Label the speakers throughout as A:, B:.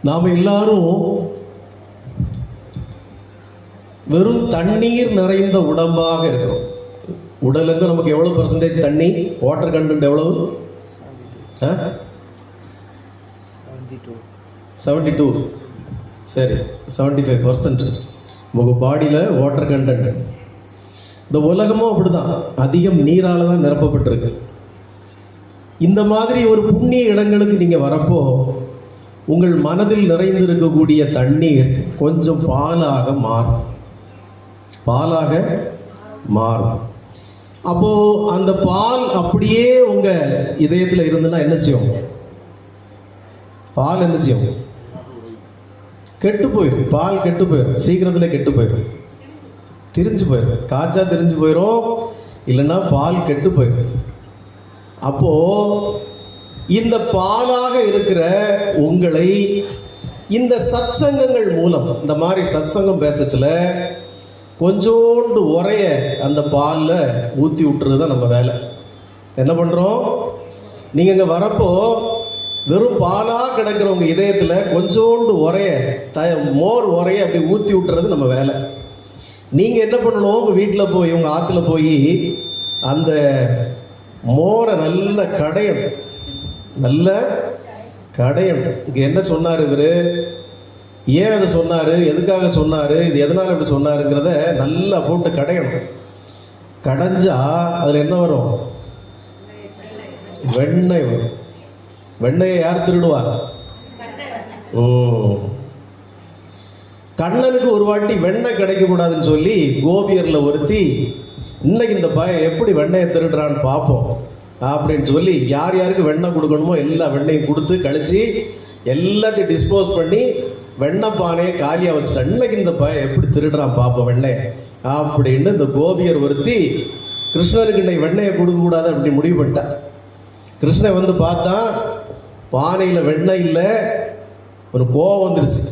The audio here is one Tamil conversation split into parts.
A: நாம் எல்லாரும் வெறும் தண்ணீர் நிறைந்த உடம்பாக இருக்கிறோம். உடலுக்கு நமக்கு எவ்வளவு பெர்சன்டேஜ் தண்ணி, வாட்டர் கண்டென்ட் எவ்வளவு? 72. சரி, 75% உங்க பாடியில வாட்டர் கண்டென்ட். இந்த உலகமும் அப்படிதான், அதிகம் நீரால தான் நிரப்பப்பட்டிருக்கு. இந்த மாதிரி ஒரு புண்ணிய இடங்களுக்கு நீங்க வரப்போ உங்கள் மனதில் நிறைந்திருக்கக்கூடிய தண்ணீர் கொஞ்சம் பாலாக மாறும். அப்போ அந்த பால் அப்படியே உங்க இதயத்தில் இருந்துன்னா என்ன செய்யும்? பால் என்ன செய்யும்? கெட்டு போயிடும். பால் கெட்டு போயிடும், சீக்கிரத்துல கெட்டு போயிடும், திரிஞ்சு போயிடும். காய்ச்சா திரிஞ்சு போயிடும், இல்லைன்னா பால் கெட்டு போயிடும். அப்போ இந்த பாலாக இருக்கிற உங்களை இந்த சத்சங்கங்கள் மூலம், இந்த மாதிரி சத்சங்கம் பேசச்சுல கொஞ்சோண்டு உரைய அந்த பாலில் ஊற்றி விட்டுறது தான் நம்ம வேலை. என்ன பண்ணுறோம்? நீங்கள் இங்கே வரப்போ வெறும் பாலாக கிடக்கிற உங்கள் இதயத்தில் கொஞ்சோண்டு உரைய, மோர் உரைய அப்படி ஊற்றி விட்டுறது நம்ம வேலை. நீங்கள் என்ன பண்ணணும்? உங்கள் வீட்டில் போய், உங்கள் ஆற்றுல போய் அந்த மோரை நல்ல கடையணும். இங்கே என்ன சொன்னார் இவர், ஏன் அதை சொன்னார், எதுக்காக சொன்னார், இது எதனால் இப்படி சொன்னாருங்கிறத நல்லா போட்டு கடையணும். கடைஞ்சா அதில் என்ன வரும்? வெண்ணெய் வரும். வெண்ணெயை யார் திருடுவார்? கண்ணனுக்கு ஒரு வாட்டி வெண்ணெய் கிடைக்க கூடாதுன்னு சொல்லி கோபியர்ல ஒருத்தி, இன்னைக்கு இந்த பையன் எப்படி வெண்ணெயை திருடுறான்னு பார்ப்போம் அப்படின்னு சொல்லி யார் யாருக்கு வெண்ணெய் கொடுக்கணுமோ எல்லா வெண்ணையும் கொடுத்து கழிச்சு எல்லாத்தையும் டிஸ்போஸ் பண்ணி வெண்ணெய் பானையை காலியாக வச்சுட்டான். இன்னைக்கு இந்த பையன் எப்படி திருடுறான் பார்ப்போம் வெண்ணெய் அப்படின்னு இந்த கோபியர் ஒருத்தி கிருஷ்ணருக்கு இன்னைக்கு வெண்ணெயை கொடுக்க கூடாது அப்படி முடிவு பண்ணிட்டான். கிருஷ்ணன் வந்து பார்த்தா பானையில் வெண்ணெய் இல்லை. ஒரு கோவம் வந்துருச்சு.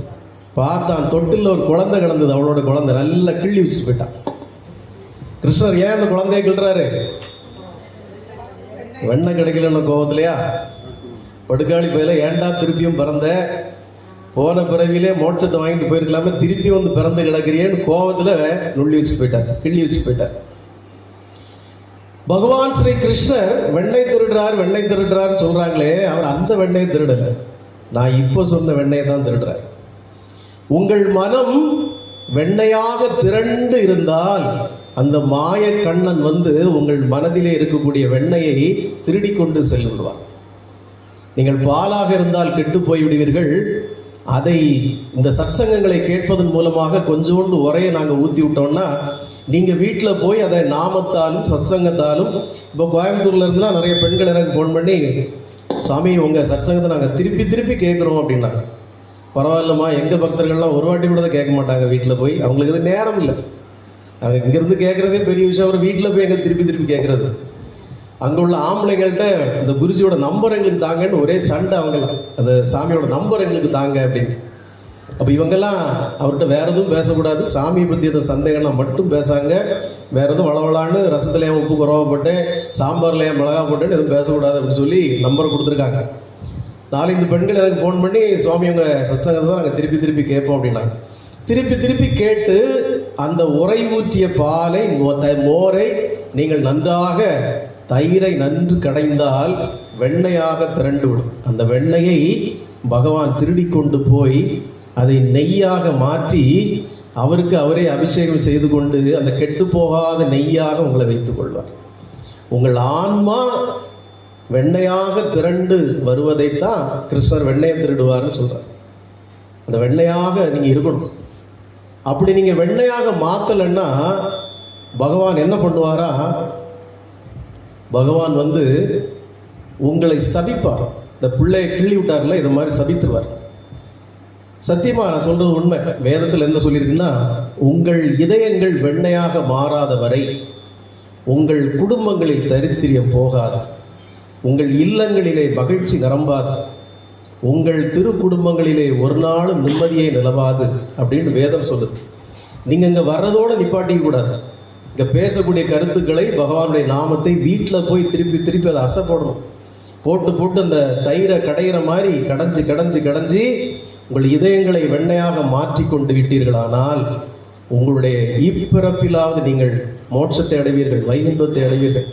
A: பார்த்தான், தொட்டில் ஒரு குழந்தை கிடந்தது, அவளோட குழந்தை. நல்லா கிள்ளி வச்சுட்டு போயிட்டான். கிருஷ்ணர் ஏன் அந்த குழந்தைய கிள்றாரு? வெண்ணெய் கிடைக்கலன்னு கோவத்திலையா? படுக்காளி பயில ஏண்டா திருப்பியும் பிறந்த, போன பிறவிலே மோட்சத்தை வாங்கிட்டு போயிருக்கலாமே, திருப்பி வந்து பிறந்து கிடக்கிறேன்னு கோவத்துல நுள்ளி வச்சு போயிட்டார், கிள்ளி வச்சு போயிட்டார். பகவான் ஸ்ரீ கிருஷ்ணர் வெண்ணெய் திருடுறார் சொல்றாங்களே, அவர் அந்த வெண்ணெயை திருடல. நான் இப்ப சொன்ன வெண்ணெயை தான் திருடுறார். உங்கள் மனம் வெண்ணையாக திரண்டு இருந்தால் அந்த மாய கண்ணன் வந்து உங்கள் மனதிலே இருக்கக்கூடிய வெண்ணையை திருடி கொண்டு சென்று விடுவார். நீங்கள் பாலாக இருந்தால் கெட்டு போய்விடுவீர்கள். அதை இந்த சத்சங்கங்களை கேட்பதன் மூலமாக கொஞ்சோண்டு உரையை நாங்கள் ஊற்றி விட்டோம்னா நீங்கள் வீட்டில் போய் அதை நாமத்தாலும் சத்சங்கத்தாலும், இப்போ கோயம்புத்தூர்ல இருந்துலாம் நிறைய பெண்கள் எனக்கு ஃபோன் பண்ணி, சாமி உங்கள் சத்சங்கத்தை நாங்கள் திருப்பி கேட்குறோம் அப்படின்னா. பரவாயில்லம்மா, எங்கள் பக்தர்கள்லாம் ஒரு வாட்டி கூட கேட்க மாட்டாங்க வீட்டில் போய், அவங்களுக்கு இது நேரம் இல்லை. அவங்க இங்கேருந்து கேட்குறதே பெரிய விஷயம், அவர் வீட்டில் போய் எங்க திருப்பி கேட்குறது. அங்கே உள்ள ஆம்பளைங்கள்ட்ட இந்த குருஜியோட நம்பர் எங்களுக்கு தாங்கன்னு ஒரே சண்டை. அவங்கெல்லாம் அந்த சாமியோட நம்பர் எங்களுக்கு தாங்க அப்படின்னு. அப்போ இவங்கெல்லாம் அவர்கிட்ட வேற எதுவும் பேசக்கூடாது, சாமியை பற்றி எதுவும் சந்தேகம்னா மட்டும் பேசாங்க. வேற எதுவும் வளவளான்னு ரசத்துல ஏன் உப்பு குறவா போட்டு, சாம்பார்ல ஏன் மிளகா போட்டுன்னு எதுவும் பேசக்கூடாது அப்படின்னு சொல்லி நம்பர் கொடுத்துருக்காங்க. நாலஞ்சு பெண்கள் எனக்கு ஃபோன் பண்ணி, சுவாமி உங்க சத்சங்கத்தை தான் நாங்கள் திருப்பி கேட்போம் அப்படின்னாங்க. திருப்பி கேட்டு அந்த உரை ஊற்றிய பாலை, மோரை நீங்கள் நன்றாக, தயிரை நன்று கடைந்தால் வெண்ணையாக திரண்டு விடும். அந்த வெண்ணையை பகவான் திருடி கொண்டு போய் அதை நெய்யாக மாற்றி அவருக்கு அவரே அபிஷேகம் செய்து கொண்டு அந்த கெட்டு போகாத நெய்யாக உங்களை வைத்துக் கொள்வார். உங்கள் ஆன்மா வெண்ணையாக திரண்டு வருவதைத்தான் கிருஷ்ணர் வெண்ணையை திருடுவார்னு சொல்றார். அந்த வெண்ணையாக நீங்க இருக்கணும். அப்படி நீங்க வெண்ணையாக மாத்தலைன்னா பகவான் என்ன பண்ணுவாரா? பகவான் வந்து உங்களை சபிப்பார். இந்த பிள்ளையை கிள்ளி விட்டார்ல, இது மாதிரி சபித்துருவார். சத்தியமா நான் சொல்றது உண்மை. வேதத்தில் என்ன சொல்லியிருக்குன்னா, உங்கள் இதயங்கள் வெண்ணையாக மாறாத வரை உங்கள் குடும்பங்களில் தரித்திரியம் போகாது, உங்கள் இல்லங்களிலே மகிழ்ச்சி நிரம்பாது, உங்கள் திரு குடும்பங்களிலே ஒரு நாளும் நிம்மதியை நிலவாது அப்படின்னு வேதம் சொல்லுது. நீங்க இங்க வர்றதோட நிப்பாட்டிக்க கூடாது. இங்க பேசக்கூடிய கருத்துக்களை, பகவானுடைய நாமத்தை வீட்டில் போய் திருப்பி அதை அசை போடணும். போட்டு அந்த தயிரை கடையிற மாதிரி கடைஞ்சி உங்கள் இதயங்களை வெண்ணையாக மாற்றிக்கொண்டு விட்டீர்களானால் உங்களுடைய இப்பிறப்பிலாவது நீங்கள் மோட்சத்தை அடைவீர்கள், வைகுண்டத்தை அடைவீர்கள்.